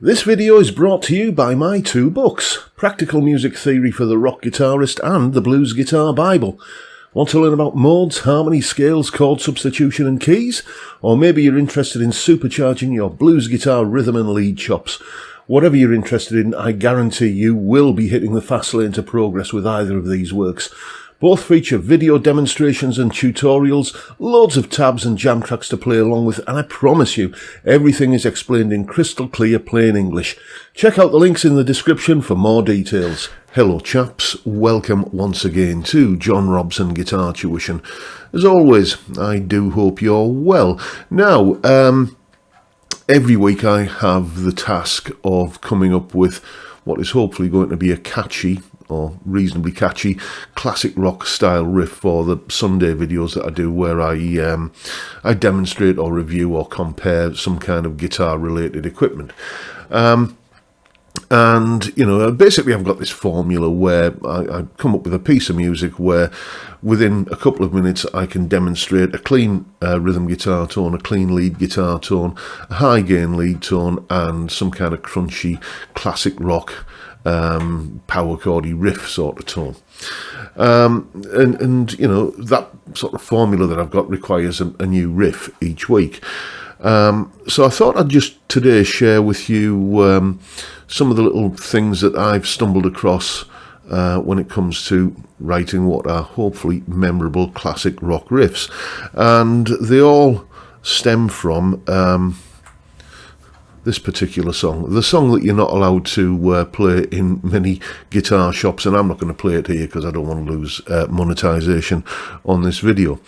This video is brought to you by my two books, Practical Music Theory for the Rock Guitarist and The Blues Guitar Bible. Want to learn about modes, harmony, scales, chord substitution and keys? Or maybe you're interested in supercharging your blues guitar rhythm and lead chops. Whatever you're interested in, I guarantee you will be hitting the fast lane to progress with either of these works. Both feature video demonstrations and tutorials, loads of tabs and jam tracks to play along with, and I promise you, everything is explained in crystal clear plain English. Check out the links in the description for more details. Hello chaps, welcome once again to John Robson Guitar Tuition. As always, I do hope you're well. Now, every week I have the task of coming up with what is hopefully going to be a catchy or reasonably catchy classic rock style riff for the Sunday videos that I do, where I demonstrate or review or compare some kind of guitar related equipment. And, you know, basically I've got this formula where I come up with a piece of music where within a couple of minutes I can demonstrate a clean rhythm guitar tone, a clean lead guitar tone, a high gain lead tone, and some kind of crunchy classic rock power chordy riff sort of tone. And you know, that sort of formula that I've got requires a new riff each week. So I thought I'd just today share with you some of the little things that I've stumbled across when it comes to writing what are hopefully memorable classic rock riffs. And they all stem from this particular song, the song that you're not allowed to play in many guitar shops, and I'm not going to play it here because I don't want to lose monetization on this video.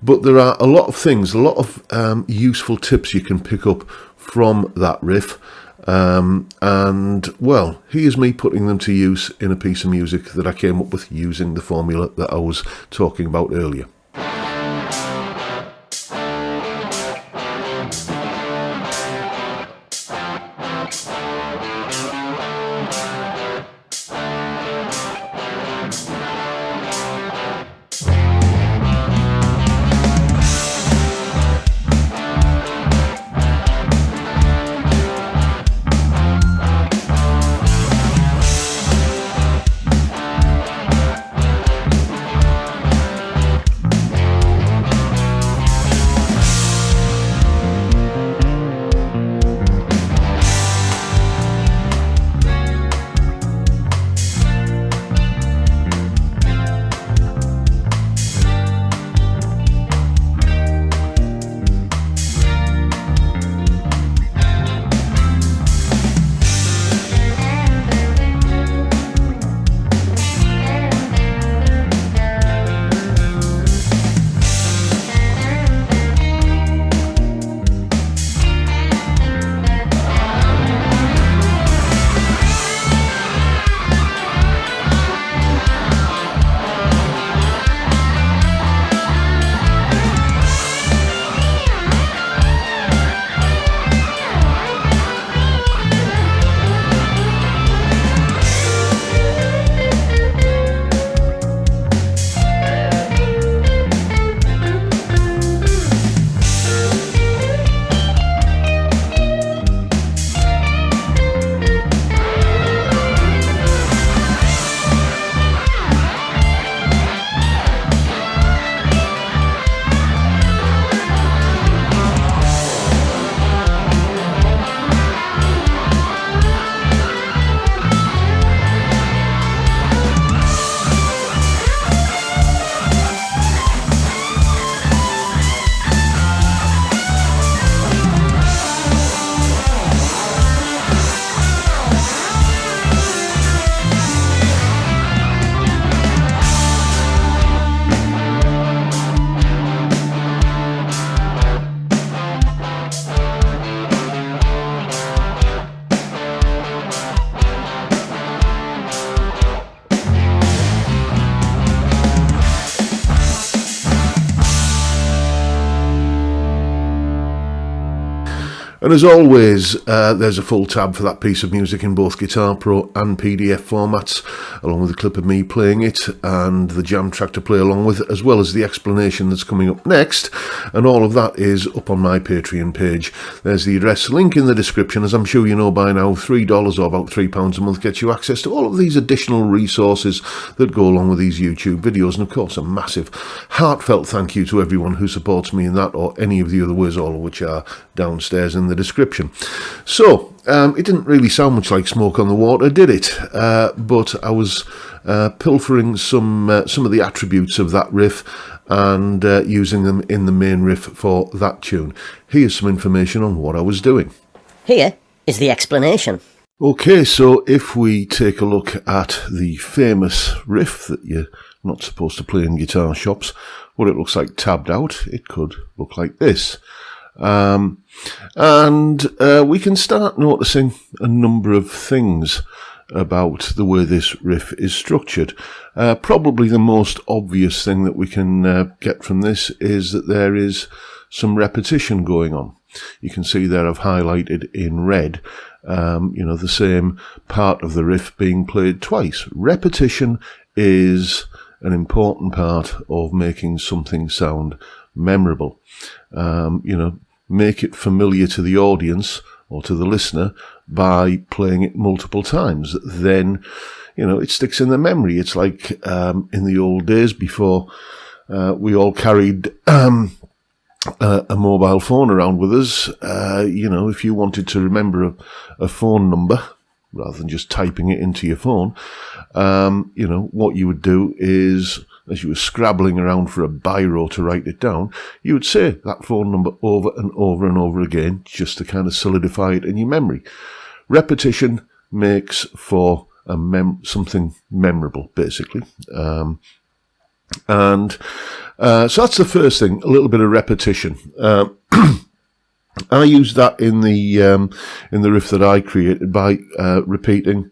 But there are a lot of things, a lot of useful tips you can pick up from that riff, and well, here's me putting them to use in a piece of music that I came up with using the formula that I was talking about earlier. And as always, there's a full tab for that piece of music in both Guitar Pro and PDF formats, along with a clip of me playing it and the jam track to play along with, as well as the explanation that's coming up next. And all of that is up on my Patreon page. There's the address, link in the description. As I'm sure you know by now, $3 or about £3 a month gets you access to all of these additional resources that go along with these YouTube videos. And of course, a massive heartfelt thank you to everyone who supports me in that or any of the other ways, all of which are downstairs in the description. So, it didn't really sound much like Smoke on the Water, did it? But I was pilfering some of the attributes of that riff and using them in the main riff for that tune. Here's some information on what I was doing. Here is the explanation. Okay, so if we take a look at the famous riff that you're not supposed to play in guitar shops, what it looks like tabbed out, it could look like this. And we can start noticing a number of things about the way this riff is structured. Probably the most obvious thing that we can get from this is that there is some repetition going on. You can see there I've highlighted in red, the same part of the riff being played twice. Repetition is an important part of making something sound memorable. Make it familiar to the audience or to the listener by playing it multiple times. Then, it sticks in the memory. It's like in the old days before we all carried a mobile phone around with us. If you wanted to remember a phone number, rather than just typing it into your phone, what you would do is, as you were scrabbling around for a biro to write it down, you would say that phone number over and over and over again, just to kind of solidify it in your memory. Repetition makes for something memorable, basically. So that's the first thing, a little bit of repetition. I used that in the riff that I created by repeating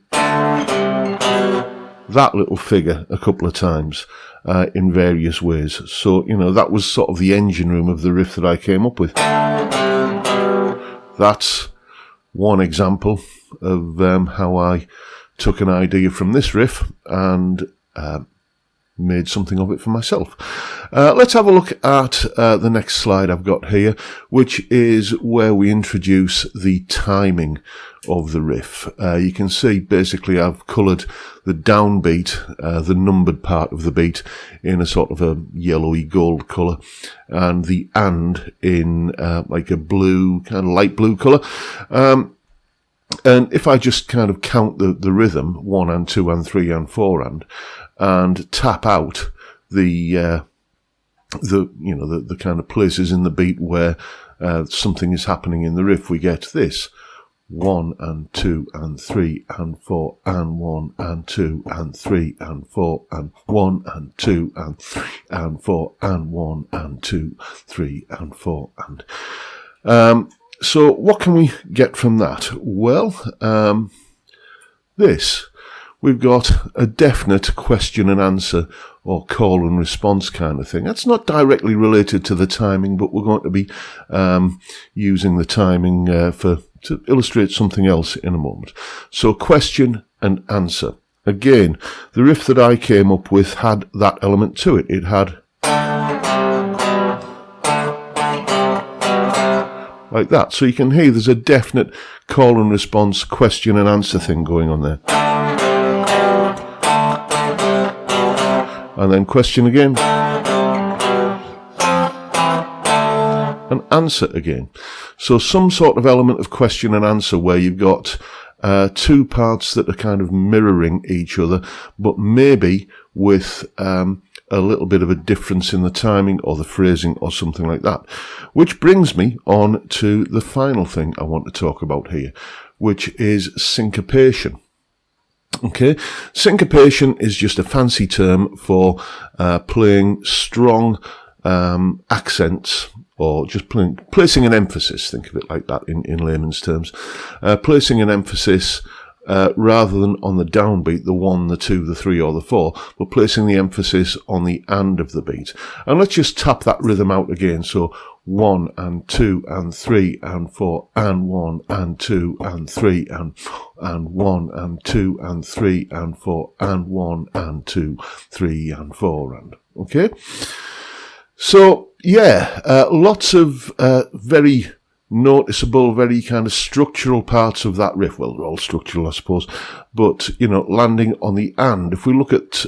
that little figure a couple of times in various ways. So, that was sort of the engine room of the riff that I came up with. That's one example of how I took an idea from this riff and made something of it for myself. Let's have a look at the next slide I've got here, which is where we introduce the timing of the riff. You can see basically I've coloured the downbeat, the numbered part of the beat, in a sort of a yellowy gold colour, and the and in like a blue, kind of light blue colour. And if I just kind of count the rhythm, 1 and 2 and 3 and 4 and tap out the kind of places in the beat where something is happening in the riff, we get this: 1 and 2 and 3 and 4 and 1 and 2 and 3 and 4 and 1 and 2 and 3 and 4 and 1 and 2, 3 and 4 and so what can we get from that? Well, we've got a definite question and answer or call and response kind of thing. That's not directly related to the timing, but we're going to be using the timing to illustrate something else in a moment. So question and answer. Again, the riff that I came up with had that element to it. It had like that. So you can hear there's a definite call and response, question and answer thing going on there. And then question again. And answer again. So some sort of element of question and answer where you've got two parts that are kind of mirroring each other, but maybe with a little bit of a difference in the timing or the phrasing or something like that. Which brings me on to the final thing I want to talk about here, which is syncopation. Okay, syncopation is just a fancy term for playing strong accents, or just placing an emphasis. Think of it like that in layman's terms. Placing an emphasis rather than on the downbeat, the 1, the 2, the 3 or the 4, but placing the emphasis on the and of the beat. And let's just tap that rhythm out again. So 1 and 2 and 3 and 4 and 1 and 2 and 3 and 1 and 2 and 3 and 4 and 1 and 2, 3 and 4 and okay. So yeah, lots of very noticeable, very kind of structural parts of that riff. Well, they're all structural, I suppose, but, you know, landing on the and. If we look at,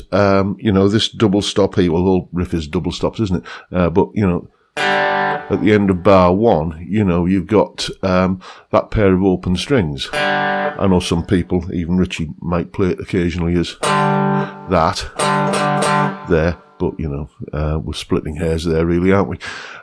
you know, this double stop here, well, the whole riff is double stops, isn't it? But, you know, at the end of bar 1, you know, you've got that pair of open strings. I know some people, even Richie, might play it occasionally as that there. But, you know, we're splitting hairs there, really, aren't we?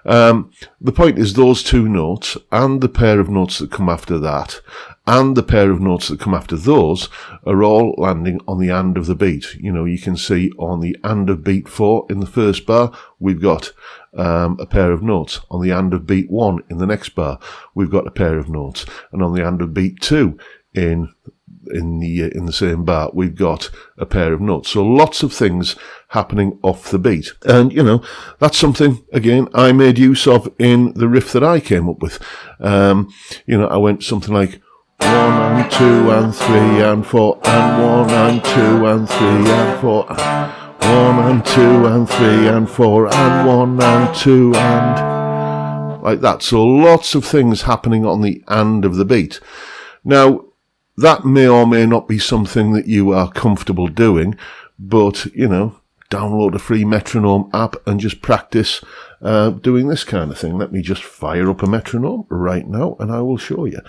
The point is those two notes and the pair of notes that come after that and the pair of notes that come after those are all landing on the and of the beat. You know, you can see on the and of beat 4 in the first bar, we've got a pair of notes. On the and of beat 1 in the next bar, we've got a pair of notes. And on the and of beat 2 in the same bar, we've got a pair of notes. So lots of things happening off the beat. And, you know, that's something, again, I made use of in the riff that I came up with. You know, I went something like 1 and 2 and 3 and 4 and 1 and 2 and 3 and 4 and 1 and 2 and 3 and 4 and 1 and 2 and like that. So lots of things happening on the and of the beat. Now, that may or may not be something that you are comfortable doing, but, you know, download a free metronome app and just practice doing this kind of thing. Let me just fire up a metronome right now and I will show you.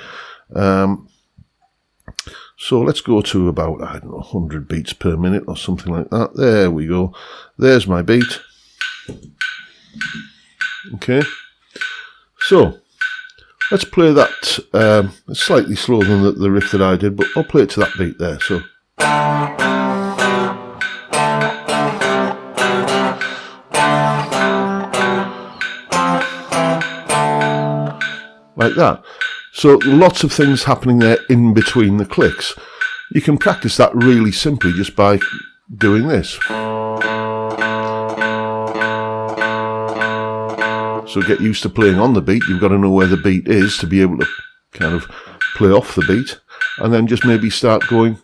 So let's go to about, I don't know, 100 beats per minute or something like that. There we go. There's my beat. Okay. So let's play that slightly slower than the riff that I did, but I'll play it to that beat there. So like that. So lots of things happening there in between the clicks. You can practice that really simply just by doing this. So get used to playing on the beat. You've got to know where the beat is to be able to kind of play off the beat. And then just maybe start going.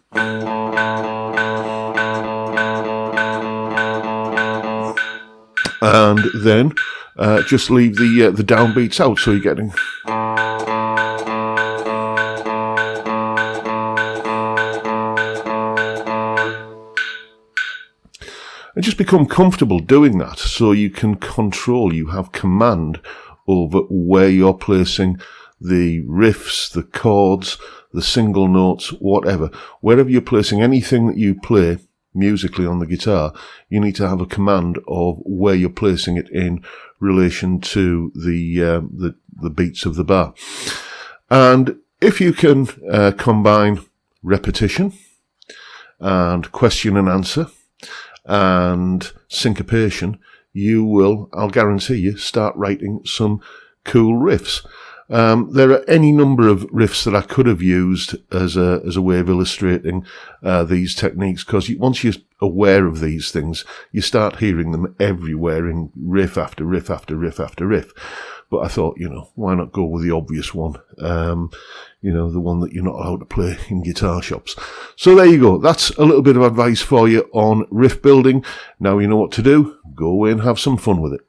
And then just leave the downbeats out, so you're getting. And just become comfortable doing that, so you can control, you have command over where you're placing the riffs, the chords, the single notes, whatever. Wherever you're placing anything that you play musically on the guitar, you need to have a command of where you're placing it in relation to the beats of the bar. And if you can combine repetition and question and answer and syncopation, you will, I'll guarantee you, start writing some cool riffs. There are any number of riffs that I could have used as a way of illustrating these techniques, because once you're aware of these things, you start hearing them everywhere in riff after riff after riff after riff. But I thought, you know, why not go with the obvious one? You know, the one that you're not allowed to play in guitar shops. So there you go. That's a little bit of advice for you on riff building. Now you know what to do. Go away and have some fun with it.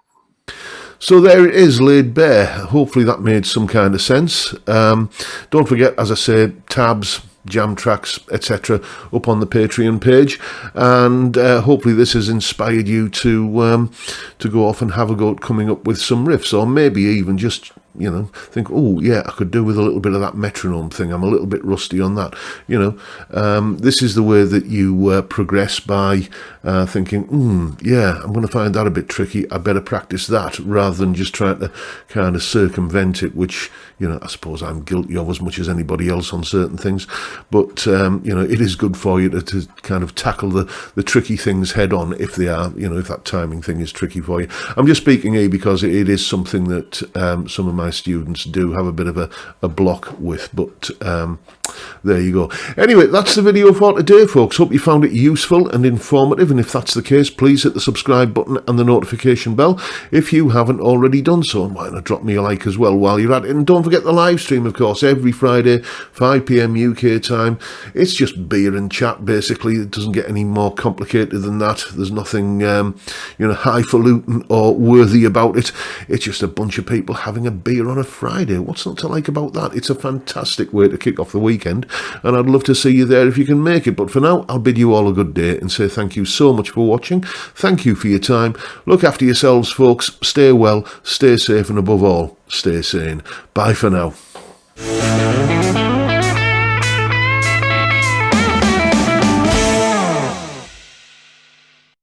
So there it is, laid bare. Hopefully that made some kind of sense. Don't forget, as I said, tabs, jam tracks, etc. up on the Patreon page, and hopefully this has inspired you to go off and have a go at coming up with some riffs, or maybe even just, you know, think, oh yeah, I could do with a little bit of that metronome thing. I'm a little bit rusty on that. You know, this is the way that you progress, by thinking, yeah, I'm going to find that a bit tricky. I better practice that, rather than just trying to kind of circumvent it, which, you know, I suppose I'm guilty of as much as anybody else on certain things. But, you know, it is good for you to kind of tackle the tricky things head on, if they are, you know, if that timing thing is tricky for you. I'm just speaking here because it is something that some of my students do have a bit of a block with, but There you go. Anyway, that's the video for today, folks. Hope you found it useful and informative, and if that's the case, please hit the subscribe button and the notification bell if you haven't already done so, and why not drop me a like as well while you're at it. And don't forget the live stream, of course, every Friday, 5 p.m. UK time. It's just beer and chat, basically. It doesn't get any more complicated than that. There's nothing, highfalutin or worthy about it. It's just a bunch of people having a beer on a Friday. What's not to like about that? It's a fantastic way to kick off the weekend, and I'd love to see you there if you can make it. But for now, I'll bid you all a good day and say thank you so much for watching. Thank you for your time. Look after yourselves, folks. Stay well, stay safe, and above all, stay sane. Bye for now.